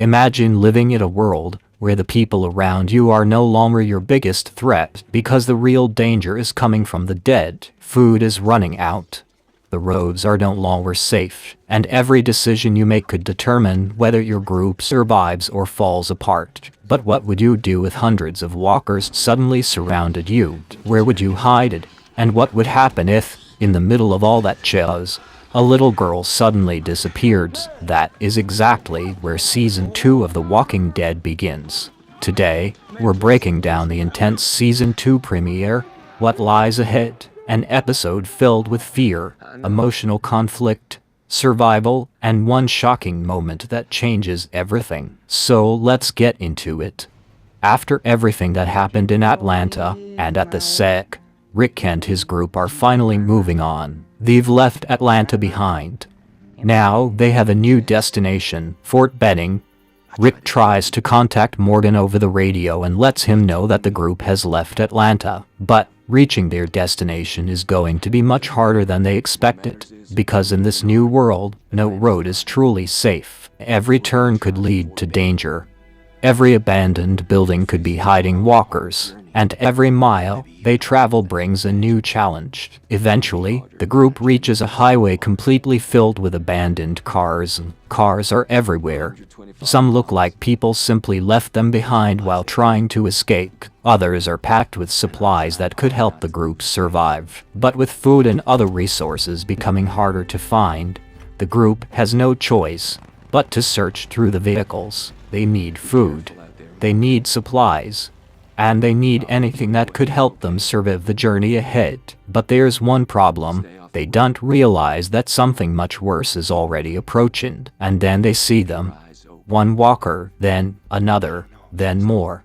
Imagine living in a world where the people around you are no longer your biggest threat because the real danger is coming from the dead. Food is running out. The roads are no longer safe, and every decision you make could determine whether your group survives or falls apart. But what would you do if hundreds of walkers suddenly surrounded you? Where would you hide it? And what would happen if, in the middle of all that chaos, a little girl suddenly disappeared? That is exactly where Season 2 of The Walking Dead begins. Today, we're breaking down the intense Season 2 premiere, What Lies Ahead, an episode filled with fear, emotional conflict, survival, and one shocking moment that changes everything. So let's get into it. After everything that happened in Atlanta and at the SEC, Rick and his group are finally moving on. They've left Atlanta behind. Now they have a new destination, Fort Benning. Rick tries to contact Morgan over the radio and lets him know that the group has left Atlanta, but reaching their destination is going to be much harder than they expected, because in this new world, no road is truly safe. Every turn could lead to danger. Every abandoned building could be hiding walkers, and every mile they travel brings a new challenge. Eventually, the group reaches a highway completely filled with abandoned cars. Cars are everywhere. Some look like people simply left them behind while trying to escape. Others are packed with supplies that could help the group survive. But with food and other resources becoming harder to find, the group has no choice but to search through the vehicles. They need food. They need supplies. And they need anything that could help them survive the journey ahead. But there's one problem. They don't realize that something much worse is already approaching. And then they see them. One walker, then another, then more.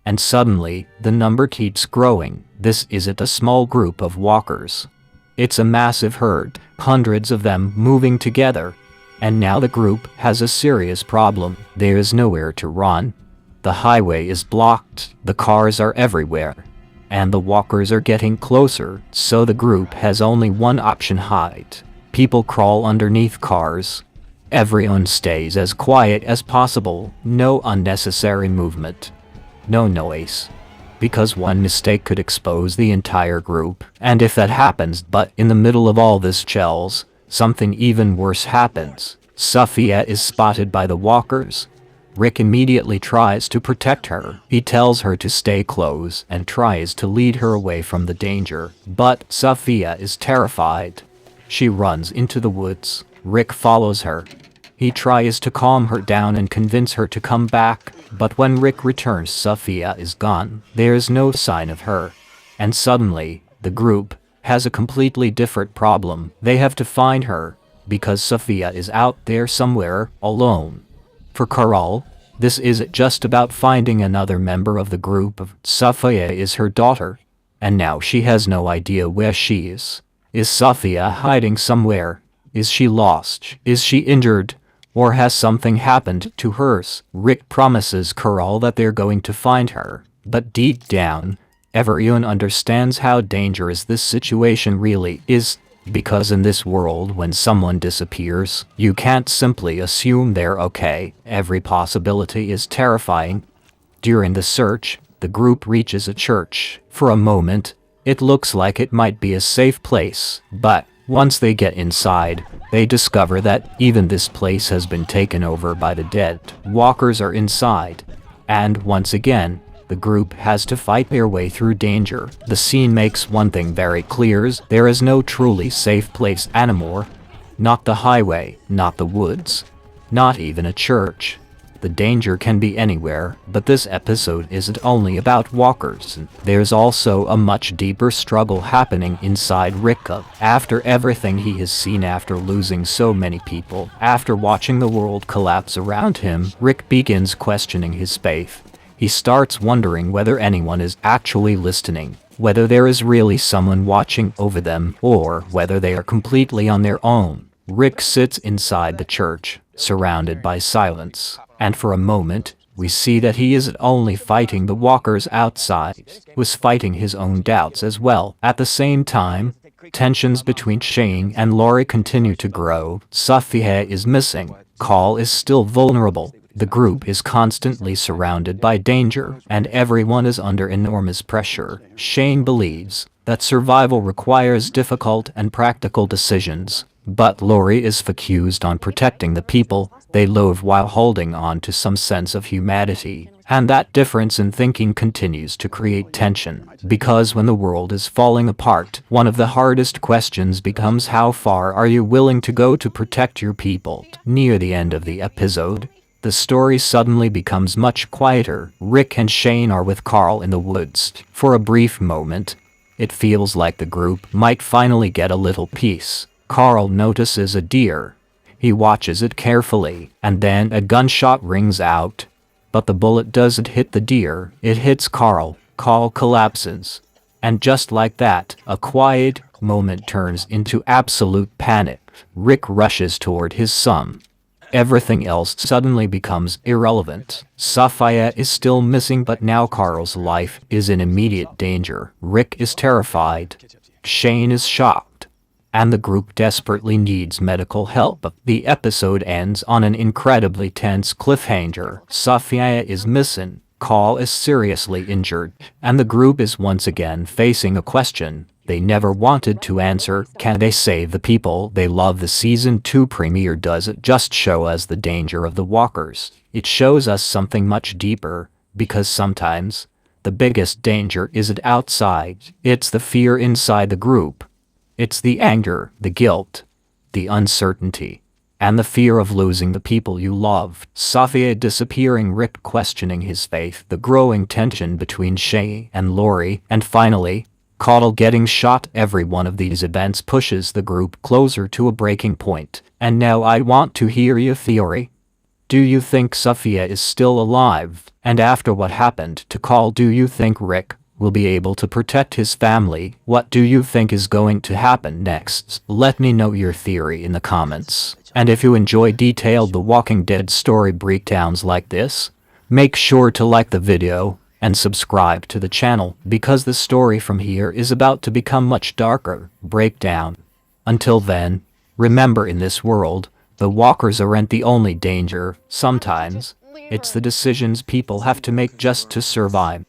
And suddenly, the number keeps growing. This isn't a small group of walkers. It's a massive herd, hundreds of them moving together. And now the group has a serious problem. There is nowhere to run. The highway is blocked, the cars are everywhere, and the walkers are getting closer, so the group has only one option: hide. People crawl underneath cars. Everyone stays as quiet as possible, no unnecessary movement, no noise, because one mistake could expose the entire group. And if that happens, but in the middle of all this chaos, something even worse happens. Safiyah is spotted by the walkers. Rick immediately tries to protect her. He tells her to stay close and tries to lead her away from the danger. But Safiyah is terrified. She runs into the woods. Rick follows her. He tries to calm her down and convince her to come back. But when Rick returns, Safiyah is gone. There is no sign of her. And suddenly, the group has a completely different problem. They have to find her, because Safiyah is out there somewhere, alone. For Carl, this isn't just about finding another member of the group. Safiyah is her daughter, and now she has no idea where she is. Is Safiyah hiding somewhere? Is she lost? Is she injured? Or has something happened to her? Rick promises Carl that they're going to find her, but deep down, everyone understands how dangerous this situation really is. Because in this world, when someone disappears, you can't simply assume they're okay. Every possibility is terrifying. During the search, the group reaches a church. For a moment, it looks like it might be a safe place, but once they get inside, they discover that even this place has been taken over by the dead. Walkers are inside, and once again, the group has to fight their way through danger. The scene makes one thing very clear: there is no truly safe place anymore. Not the highway, not the woods, not even a church. The danger can be anywhere, but this episode isn't only about walkers. There's also a much deeper struggle happening inside Rick. After everything he has seen, after losing so many people, after watching the world collapse around him, Rick begins questioning his faith. He starts wondering whether anyone is actually listening, whether there is really someone watching over them, or whether they are completely on their own. Rick sits inside the church, surrounded by silence, and for a moment, we see that he isn't only fighting the walkers outside, he was fighting his own doubts as well. At the same time, tensions between Shane and Laurie continue to grow. Safiyah is missing. Carl is still vulnerable. The group is constantly surrounded by danger, and everyone is under enormous pressure. Shane believes that survival requires difficult and practical decisions, but Lori is focused on protecting the people they love while holding on to some sense of humanity. And that difference in thinking continues to create tension, because when the world is falling apart, one of the hardest questions becomes how far are you willing to go to protect your people? Near the end of the episode, the story suddenly becomes much quieter. Rick and Shane are with Carl in the woods. For a brief moment, it feels like the group might finally get a little peace. Carl notices a deer. He watches it carefully, and then a gunshot rings out. But the bullet doesn't hit the deer, it hits Carl. Carl collapses. And just like that, a quiet moment turns into absolute panic. Rick rushes toward his son. Everything else suddenly becomes irrelevant. Safia is still missing, but now Carl's life is in immediate danger. Rick is terrified. Shane is shocked. And the group desperately needs medical help. The episode ends on an incredibly tense cliffhanger. Safia is missing, Carl is seriously injured, and the group is once again facing a question they never wanted to answer. Can they save the people they love? The season 2 premiere doesn't just show us the danger of the walkers. It shows us something much deeper, because sometimes the biggest danger isn't outside, it's the fear inside the group. It's the anger, the guilt, the uncertainty, and the fear of losing the people you love. Safia disappearing, Rick questioning his faith, the growing tension between Shay and Lori, and finally, Carl getting shot. Every one of these events pushes the group closer to a breaking point. And now I want to hear your theory. Do you think Safia is still alive? And after what happened to Carl, do you think Rick will be able to protect his family? What do you think is going to happen next? Let me know your theory in the comments. And if you enjoy detailed The Walking Dead story breakdowns like this, make sure to like the video and subscribe to the channel, because the story from here is about to become much darker. Breakdown. Until then, remember, in this world, the walkers aren't the only danger. Sometimes, it's the decisions people have to make just to survive.